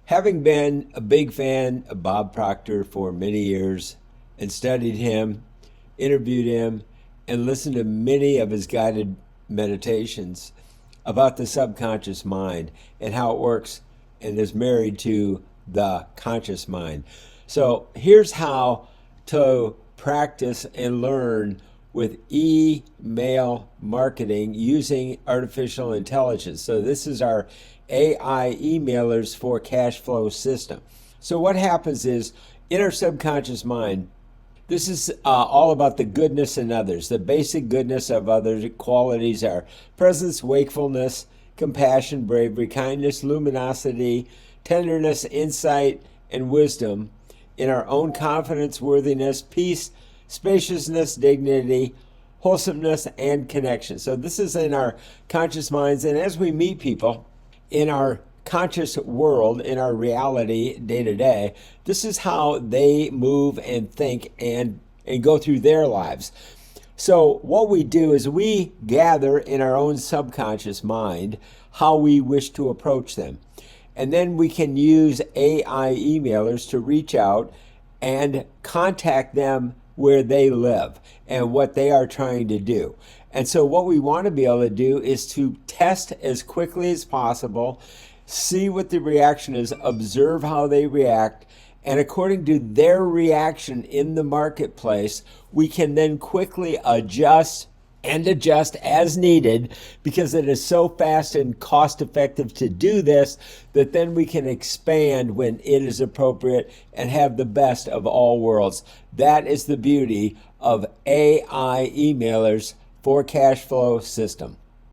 Having been a big fan of Bob Proctor for many years and studied him, interviewed him, and listened to many of his guided meditations about the subconscious mind and how it works and is married to the conscious mind. So here's how to practice and learn with email marketing using artificial intelligence. So this is our AI emailers for CashFlow system. So what happens is in our subconscious mind, this is all about the goodness in others. The basic goodness of others qualities are presence, wakefulness, compassion, bravery, kindness, luminosity, tenderness, insight, and wisdom. In our own confidence, worthiness, peace, spaciousness, dignity, wholesomeness, and connection. So this is in our conscious minds. And as we meet people in our conscious world, in our reality day to day, this is how they move and think and go through their lives. So what we do is we gather in our own subconscious mind how we wish to approach them. And then we can use AI emailers to reach out and contact them where they live and what they are trying to do. And so what we want to be able to do is to test as quickly as possible, see what the reaction is, observe how they react, and according to their reaction in the marketplace, we can then quickly adjust as needed, because it is so fast and cost effective to do this that then we can expand when it is appropriate and have the best of all worlds. That is the beauty of AI emailers for CashFlow system.